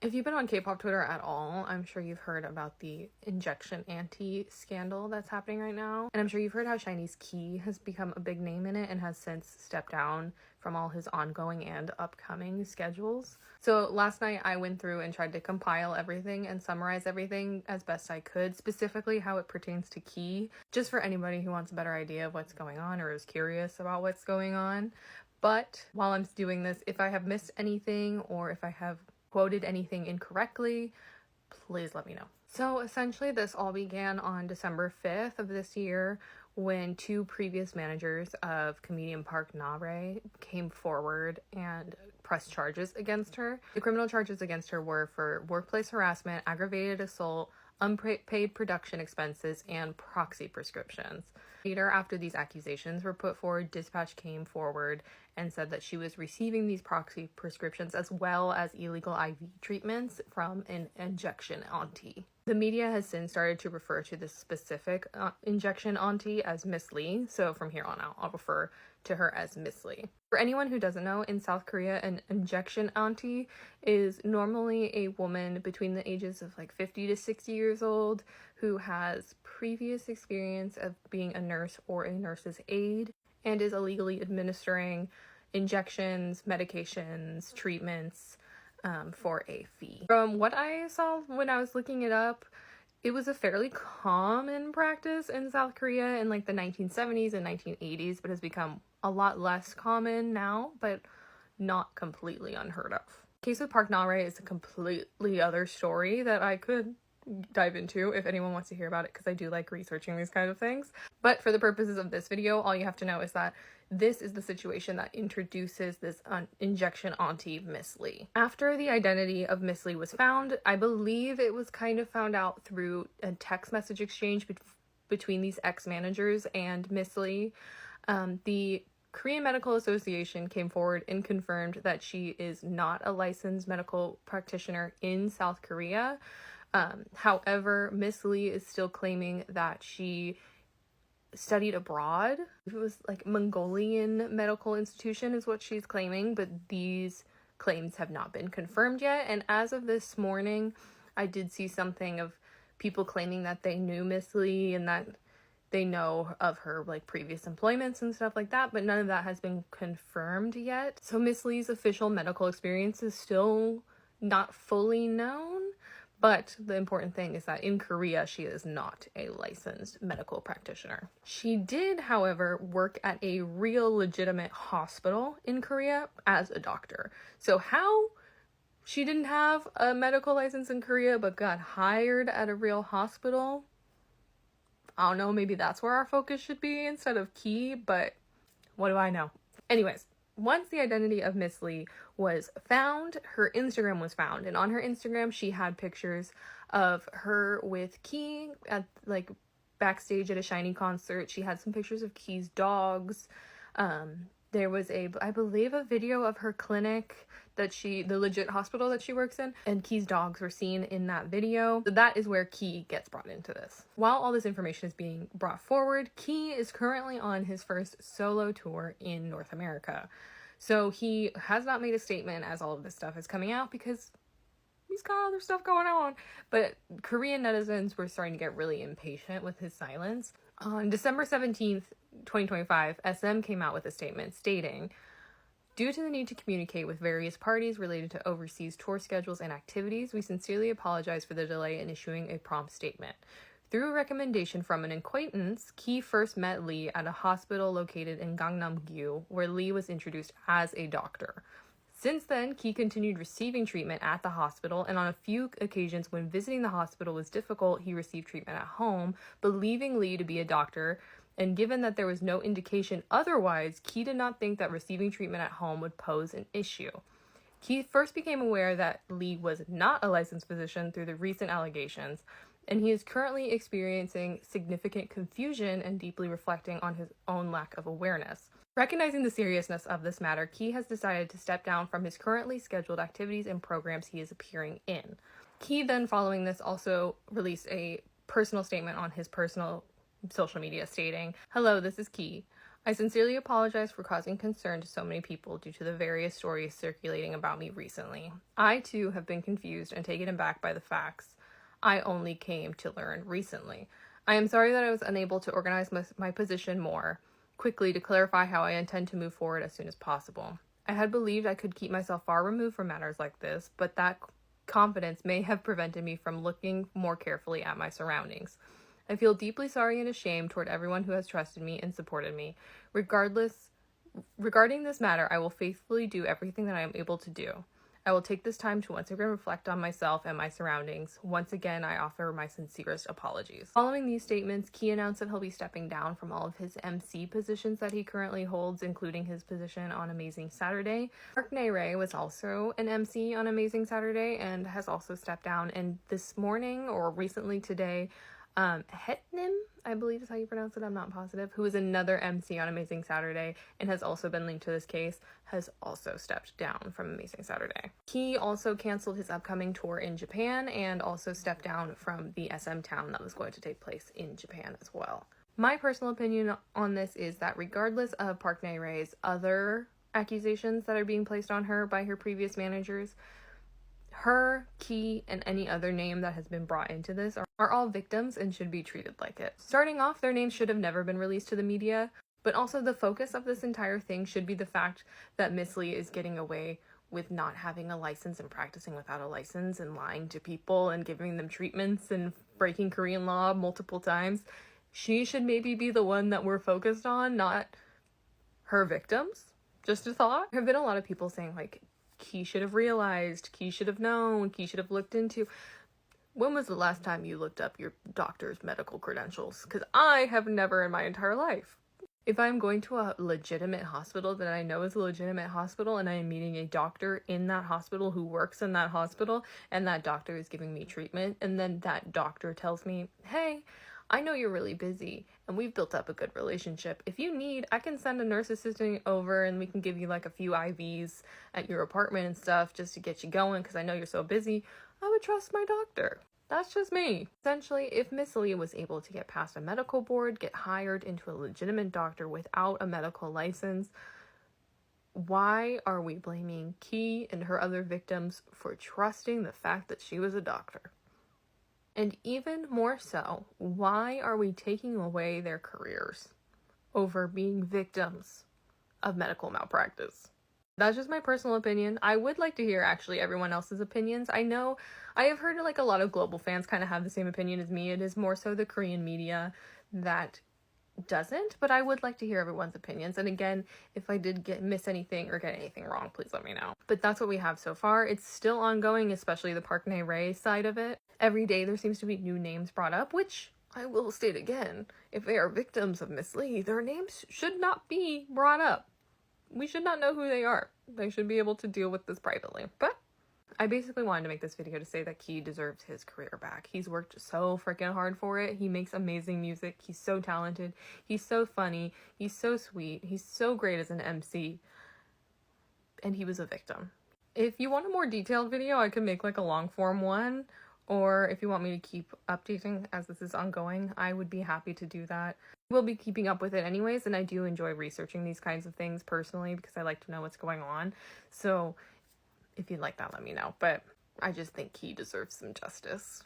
If you've been on K-pop Twitter at all, I'm sure you've heard about the Injection Auntie Scandal that's happening right now. And I'm sure you've heard how SHINee's Key has become a big name in it and has since stepped down from all his ongoing and upcoming schedules. So last night I went through and tried to compile everything and summarize everything as best I could, specifically how it pertains to Key, just for anybody who wants a better idea of what's going on or is curious about what's going on. But while I'm doing this, if I have missed anything or if I have quoted anything incorrectly, please let me know. So essentially this all began on December 5th of this year when two previous managers of comedian Park Na-rae came forward and pressed charges against her. The criminal charges against her were for workplace harassment, aggravated assault, unpaid production expenses, and proxy prescriptions. Later, after these accusations were put forward, Dispatch came forward and said that she was receiving these proxy prescriptions as well as illegal IV treatments from an injection auntie. The media has since started to refer to this specific injection auntie as Miss Lee, so from here on out, I'll refer to her as Miss Lee. For anyone who doesn't know, in South Korea, an injection auntie is normally a woman between the ages of like 50 to 60 years old who has previous experience of being a nurse or a nurse's aide and is illegally administering injections, medications, treatments for a fee. From what I saw when I was looking it up, it was a fairly common practice in South Korea in like the 1970s and 1980s, but has become a lot less common now, but not completely unheard of. The case with Park Na-rae is a completely other story that I could dive into if anyone wants to hear about it, because I do like researching these kind of things. But for the purposes of this video, all you have to know is that this is the situation that introduces this injection auntie, Miss Lee. After the identity of Miss Lee was found, I believe it was kind of found out through a text message exchange between these ex-managers and Miss Lee. The Korean Medical Association came forward and confirmed that she is not a licensed medical practitioner in South Korea. However, Miss Lee is still claiming that she studied abroad. It was like Mongolian medical institution is what she's claiming, but these claims have not been confirmed yet. And as of this morning, I did see something of people claiming that they knew Miss Lee and that they know of her like previous employments and stuff like that, but none of that has been confirmed yet. So Miss Lee's official medical experience is still not fully known. But the important thing is that in Korea, she is not a licensed medical practitioner. She did, however, work at a real legitimate hospital in Korea as a doctor. So how she didn't have a medical license in Korea but got hired at a real hospital, I don't know, maybe that's where our focus should be instead of Key, but what do I know? Anyways, once the identity of Miss Lee was found, her Instagram was found, and on her Instagram she had pictures of her with Key at like backstage at a SHINee concert. She had some pictures of Key's dogs. There was I believe a video of her clinic the legit hospital that she works in, and Key's dogs were seen in that video. So that is where Key gets brought into this. While all this information is being brought forward, Key is currently on his first solo tour in North America. So he has not made a statement as all of this stuff is coming out because he's got other stuff going on. But Korean netizens were starting to get really impatient with his silence. On December 17th, 2025, SM came out with a statement stating, "Due to the need to communicate with various parties related to overseas tour schedules and activities, we sincerely apologize for the delay in issuing a prompt statement. Through a recommendation from an acquaintance, Key first met Lee at a hospital located in Gangnam-gyu, where Lee was introduced as a doctor. Since then, Key continued receiving treatment at the hospital, and on a few occasions when visiting the hospital was difficult, he received treatment at home, believing Lee to be a doctor, and given that there was no indication otherwise, Key did not think that receiving treatment at home would pose an issue. Key first became aware that Lee was not a licensed physician through the recent allegations, and he is currently experiencing significant confusion and deeply reflecting on his own lack of awareness. Recognizing the seriousness of this matter, Key has decided to step down from his currently scheduled activities and programs he is appearing in." Key then, following this, also released a personal statement on his personal social media stating, "Hello, this is Key. I sincerely apologize for causing concern to so many people due to the various stories circulating about me recently. I too have been confused and taken aback by the facts I only came to learn recently. I am sorry that I was unable to organize my position more quickly to clarify how I intend to move forward as soon as possible. I had believed I could keep myself far removed from matters like this, but that confidence may have prevented me from looking more carefully at my surroundings. I feel deeply sorry and ashamed toward everyone who has trusted me and supported me. Regarding this matter, I will faithfully do everything that I am able to do. I will take this time to once again reflect on myself and my surroundings. Once again, I offer my sincerest apologies. Following these statements, Key announced that he'll be stepping down from all of his MC positions that he currently holds, including his position on Amazing Saturday. Mark Ray was also an MC on Amazing Saturday and has also stepped down. And this morning, or recently today, Hetnim, I believe is how you pronounce it, I'm not positive, who is another MC on Amazing Saturday and has also been linked to this case, has also stepped down from Amazing Saturday. He also canceled his upcoming tour in Japan and also stepped down from the SM Town that was going to take place in Japan as well. My personal opinion on this is that regardless of Park Nae-rae's other accusations that are being placed on her by her previous managers, her, Key, and any other name that has been brought into this are all victims and should be treated like it. Starting off, their names should have never been released to the media, but also the focus of this entire thing should be the fact that Miss Lee is getting away with not having a license and practicing without a license and lying to people and giving them treatments and breaking Korean law multiple times. She should maybe be the one that we're focused on, not her victims. Just a thought. There have been a lot of people saying, like, Key should have realized, Key should have known, Key should have looked into. When was the last time you looked up your doctor's medical credentials? Because I have never in my entire life. If I'm going to a legitimate hospital that I know is a legitimate hospital and I am meeting a doctor in that hospital who works in that hospital and that doctor is giving me treatment and then that doctor tells me, hey, I know you're really busy and we've built up a good relationship. If you need, I can send a nurse assistant over and we can give you like a few IVs at your apartment and stuff just to get you going because I know you're so busy. I would trust my doctor. That's just me. Essentially, if Miss Lee was able to get past a medical board, get hired into a legitimate doctor without a medical license, why are we blaming Key and her other victims for trusting the fact that she was a doctor? And even more so, why are we taking away their careers over being victims of medical malpractice? That's just my personal opinion. I would like to hear actually everyone else's opinions. I know I have heard like a lot of global fans kind of have the same opinion as me. It is more so the Korean media that doesn't, but I would like to hear everyone's opinions. And again, if I did miss anything or get anything wrong, please let me know. But that's what we have so far. It's still ongoing, especially the Park Nae-rae side of it. Every day there seems to be new names brought up, which I will state again, if they are victims of Miss Lee, their names should not be brought up. We should not know who they are. They should be able to deal with this privately. But I basically wanted to make this video to say that Key deserves his career back. He's worked so freaking hard for it. He makes amazing music. He's so talented. He's so funny. He's so sweet. He's so great as an MC. And he was a victim. If you want a more detailed video, I could make like a long form one. Or if you want me to keep updating as this is ongoing, I would be happy to do that. We'll be keeping up with it anyways, and I do enjoy researching these kinds of things personally because I like to know what's going on. So if you'd like that, let me know. But I just think he deserves some justice.